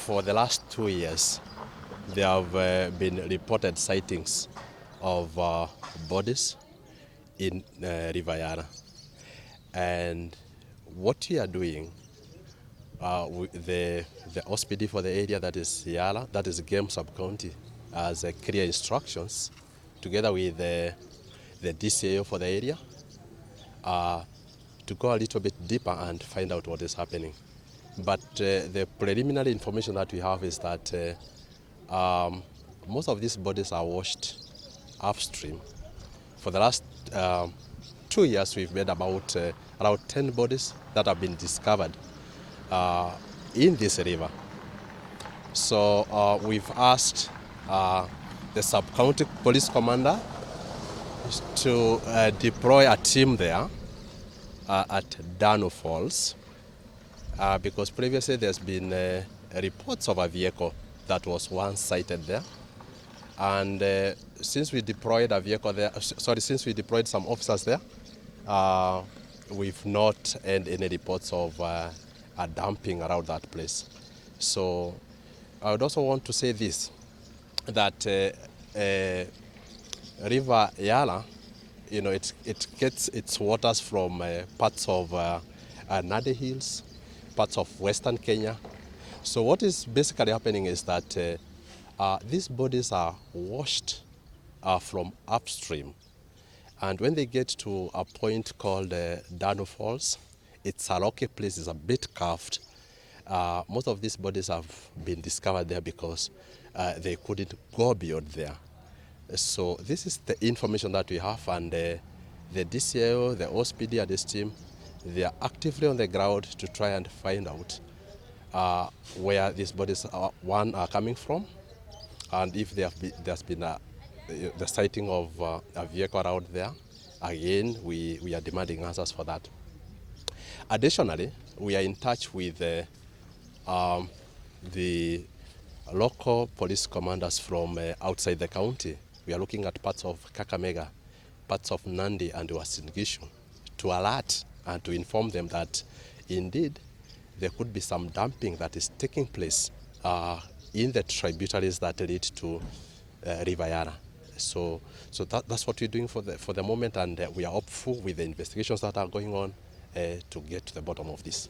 for the last 2 years, there have been reported sightings of bodies in River Yala. And what we are doing, the OSPD for the area, that is Yala, that is Game Sub-County, has clear instructions together with the DCAO for the area to go a little bit deeper and find out what is happening. But the preliminary information that we have is that most of these bodies are washed upstream. For the last 2 years, we've made about around 10 bodies that have been discovered in this river. So we've asked the sub-county police commander to deploy a team there at Ndanu Falls because previously there's been reports of a vehicle that was once sighted there. And since we deployed a vehicle there, since we deployed some officers there, we've not had any reports of a dumping around that place. So I would also want to say this, that River Yala, you know, it gets its waters from parts of Nadi Hills, parts of Western Kenya. So what is basically happening is that these bodies are washed from upstream. And when they get to a point called Ndanu Falls, it's a rocky place, it's a bit carved. Most of these bodies have been discovered there because they couldn't go beyond there. So this is the information that we have, and the DCAO, the OSPD and this team, they are actively on the ground to try and find out where these bodies are coming from, and if there's been the sighting of a vehicle around there. Again, we are demanding answers for that. Additionally, we are in touch with the local police commanders from outside the county. We are looking at parts of Kakamega, parts of Nandi and Uasin Gishu to alert and to inform them that indeed there could be some dumping that is taking place in the tributaries that lead to River Yala. So that's what we're doing for the moment, and we are hopeful with the investigations that are going on to get to the bottom of this.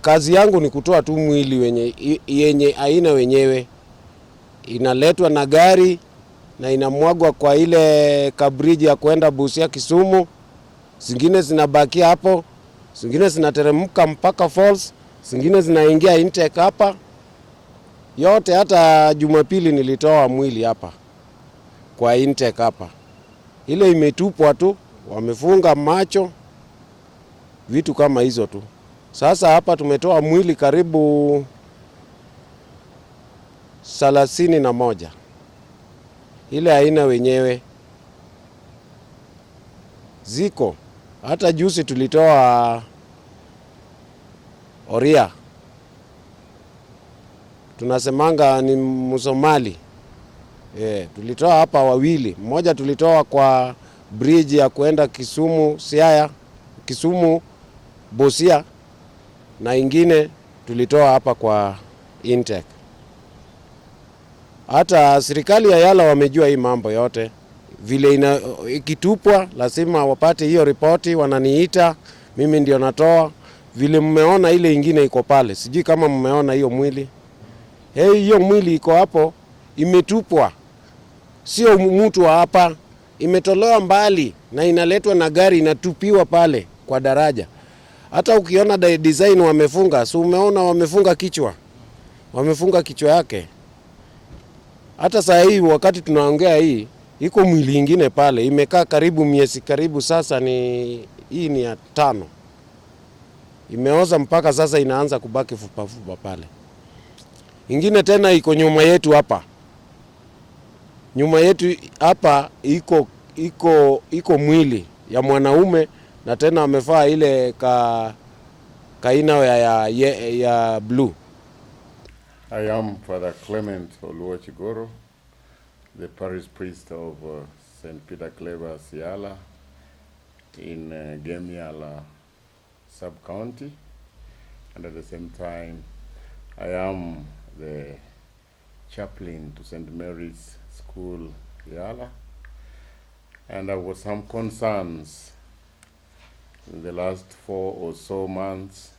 Kazi yangu ni kutoa tu mwili yenye aina wenyewe, inaletwa na gari na inamwagwa kwa ile kabriji ya kwenda Busia Kisumu. Zingine zinabakia hapo, zingine zinateremka mpaka falls, zingine zinaingia intake hapa. Yote hata Jumapili nilitoa mwili hapa kwa intake hapa. Ile imetupwa tu, wamefunga macho, vitu kama hizo tu. Sasa hapa tumetoa mwili karibu 31. Ile aina wenyewe ziko. Hata juzi tulitoa Oria. Tunasemanga ni Msomali. Tulitoa hapa wawili. Mmoja tulitoa kwa bridge ya kuenda Kisumu, Siaya, Kisumu, Busia, na ingine tulitoa hapa kwa intake. Hata serikali ya Yala wamejua hii mambo yote. Vile ikitupwa lazima wapate hiyo ripoti, wananiita, mimi ndio natoa. Vile mmeona ile ingine iko pale, sijui kama mmeona hiyo mwili. Hiyo mwili iko hapo, imetupwa. Sio mtu wa hapa, imetolewa mbali na inaletwa na gari, inatupiwa pale kwa daraja. Hata ukiona design wamefunga, so umeona wamefunga kichwa. Wamefunga kichwa yake. Hata saa hii wakati tunaongea hii, iko mwili ingine pale, imekaa karibu miezi karibu sasa hii ni ya 5. Imeoza mpaka sasa inaanza kubaki fupa pale. Ingine tena iko nyuma yetu hapa. Nyuma yetu hapa iko mwili ya mwanaume, na tena amevaa ile kaina ya blue. I am Father Clement Oluochigoro, the parish priest of St. Peter Clever Yala in Game Yala sub-county, and at the same time I am the chaplain to St. Mary's School, Yala, and there were some concerns in the last 4 or so months.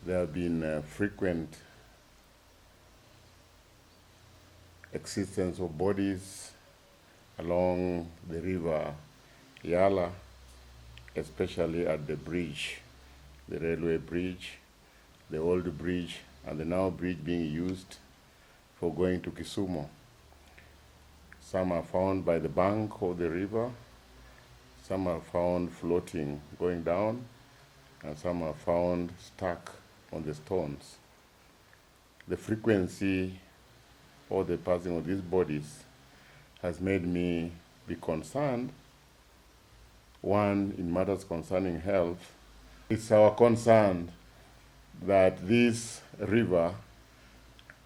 There have been frequent existence of bodies along the river Yala, especially at the bridge, the railway bridge, the old bridge, and the now bridge being used for going to Kisumu. Some are found by the bank of the river, some are found floating, going down, and some are found stuck on the stones. The frequency or the passing of these bodies has made me be concerned. One, in matters concerning health, it's our concern that this river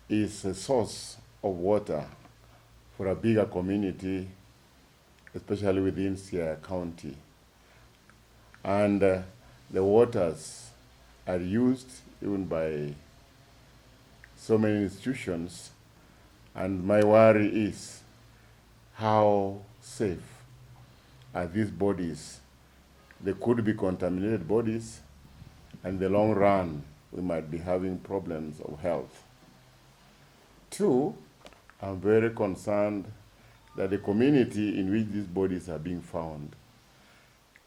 is a source of water for a bigger community, especially within Siaya County. And the waters are used even by so many institutions, and my worry is how safe are these bodies. They could be contaminated bodies, and in the long run, we might be having problems of health. Two, I'm very concerned that the community in which these bodies are being found,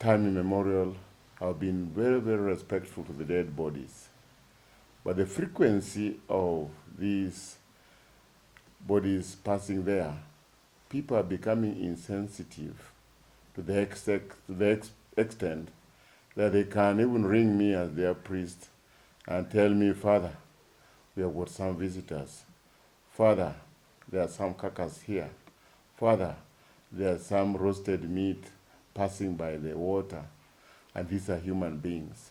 time immemorial, have been very, very respectful to the dead bodies. But the frequency of these bodies passing there, people are becoming insensitive to the extent that they can even ring me as their priest and tell me, Father, we have got some visitors. Father, there are some carcass here. Father, there are some roasted meat passing by the water, and these are human beings.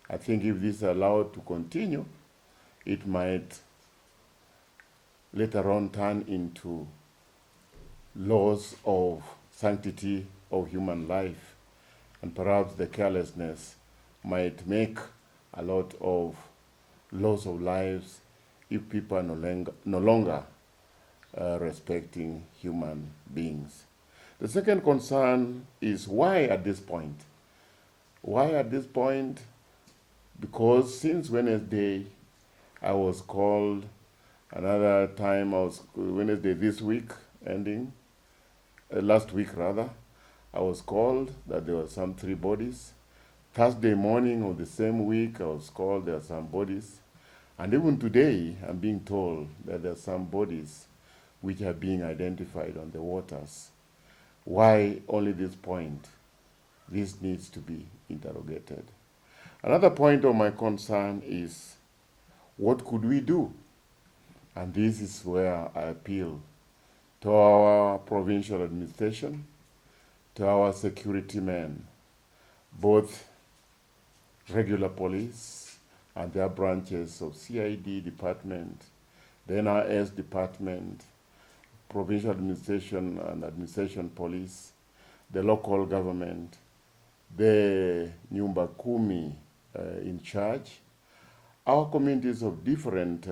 I think if this is allowed to continue, it might later on turn into loss of sanctity of human life, and perhaps the carelessness might make a lot of loss of lives if people are no longer respecting human beings. The second concern is why at this point? Why at this point? Because since Wednesday, I was called, another time I was, Wednesday this week ending, last week rather, I was called that there were some 3 bodies. Thursday morning of the same week, I was called there are some bodies. And even today, I'm being told that there are some bodies which are being identified on the waters. Why only this point? This needs to be interrogated. Another point of my concern is, what could we do? And this is where I appeal to our provincial administration, to our security men, both regular police and their branches of CID department, the NRS department, provincial administration and administration police, the local government, the Nyumba Kumi in charge, our communities of different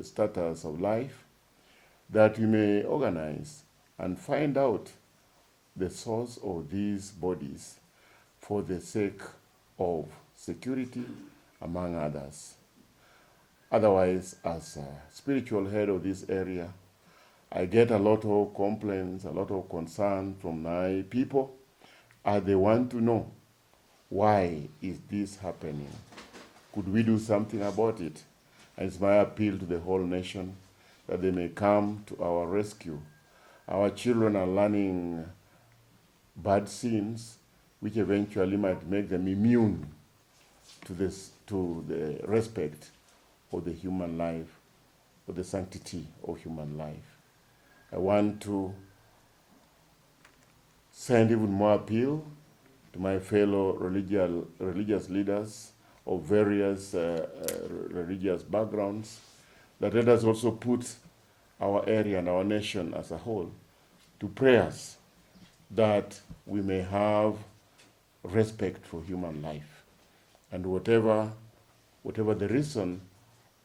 status of life, that we may organize and find out the source of these bodies for the sake of security, among others. Otherwise, as a spiritual head of this area, I get a lot of complaints, a lot of concern from my people, as they want to know, why is this happening? Could we do something about it? And it's my appeal to the whole nation that they may come to our rescue. Our children are learning bad sins, which eventually might make them immune to the respect of the human life, or the sanctity of human life. I want to send even more appeal to my fellow religious leaders of various religious backgrounds, that let us also put our area and our nation as a whole to prayers, that we may have respect for human life. And whatever the reason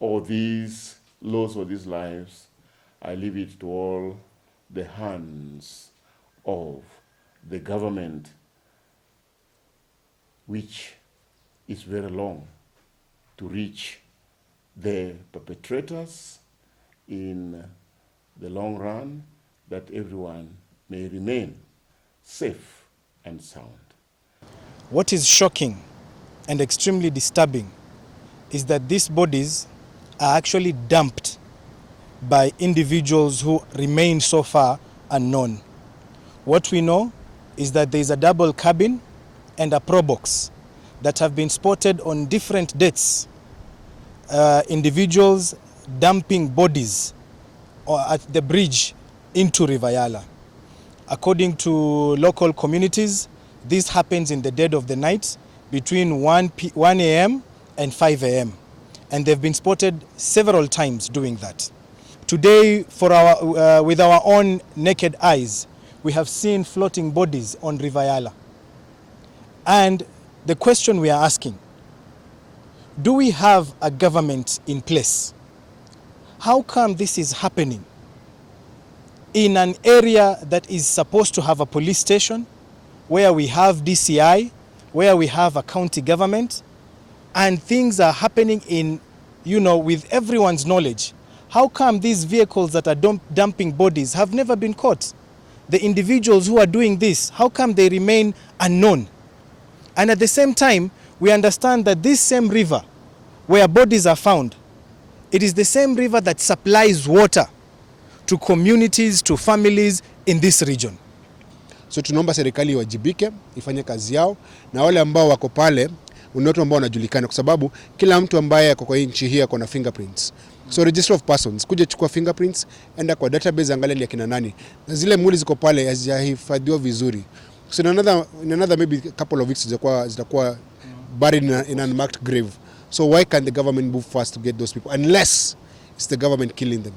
or these laws or these lives, I leave it to all the hands of the government, which is very long, to reach the perpetrators in the long run, that everyone may remain safe and sound. What is shocking and extremely disturbing is that these bodies are actually dumped by individuals who remain so far unknown. What we know is that there is a double cabin and a pro box that have been spotted on different dates. Individuals dumping bodies at the bridge into River Yala. According to local communities, this happens in the dead of the night between 1 a.m. and 5 a.m. And they've been spotted several times doing that. Today, with our own naked eyes, we have seen floating bodies on River Yala. And the question we are asking, do we have a government in place? How come this is happening in an area that is supposed to have a police station, where we have DCI, where we have a county government, and things are happening in, with everyone's knowledge? How come these vehicles that are dumping bodies have never been caught? The individuals who are doing this, how come they remain unknown? And at the same time, we understand that this same river where bodies are found, it is the same river that supplies water to communities, to families in this region. So tunaomba serikali iwajibike, ifanye kazi yao, na wale ambao wako pale ni watu ambao wanajulikana, kwa sababu kila mtu ambaye ako kwa nchi hii ako na fingerprints. So register of persons, kuja chukua fingerprints, enda kwa database, angalia ni akina nani, na zile mwili ziko pale hazijahifadhiwa vizuri. So in another maybe couple of weeks zitakuwa buried in an unmarked grave. So why can't the government move fast to get those people, unless it's the government killing them?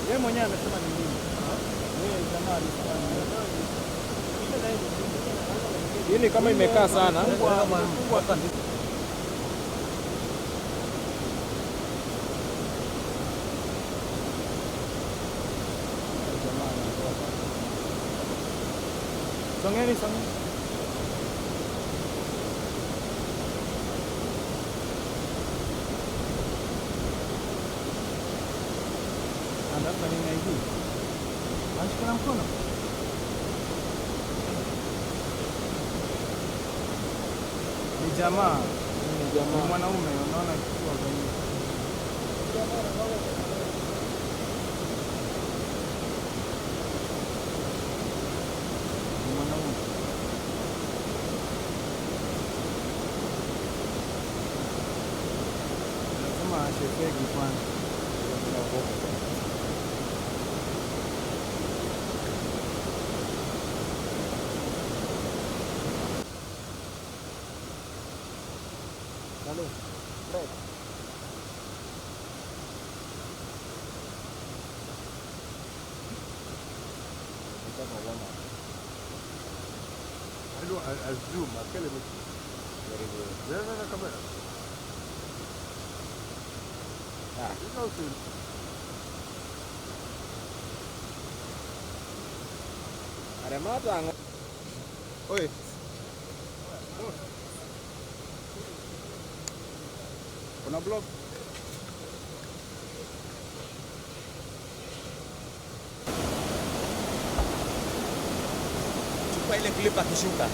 Yeye mwenyewe amesema ni nini? Hii kama imekaa sana. Songeni. Anda nini hivi? Anashika mkono. Ni jamaa. Ni mwanaume, unaona kichwa gani? Ni mwanaume. Lazima ashepeki kwanza. Hello, Fred. I zoom, I kill him. Very good. No, come here. You know, Aremata. Oi. Kuna blog. chukua ile clip akishuka.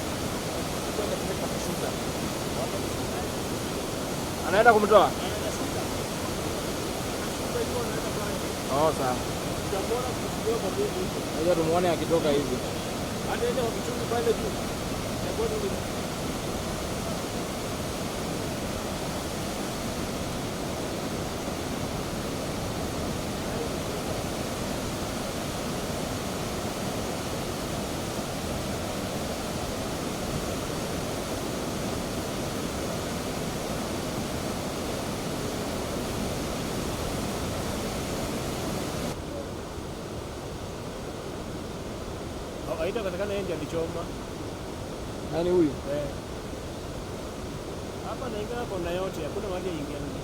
Anaenda kumtoa? Oh, sawa. Ngoja tumuone akitoka hivi. Anaenda kwa kichungi pale juu. Haitapatikana yeye ndiye alichoma. Nani huyu? Hapa naingia kona yote, hakuna mahali ingia nje.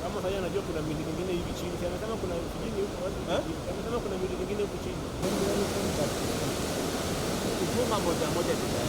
Kama sasa anajua kuna mili nyingine hivi chini. Anasema kuna kijini huko wapi? Anasema kuna mili nyingine huko chini. Kuchoma moja moja tena.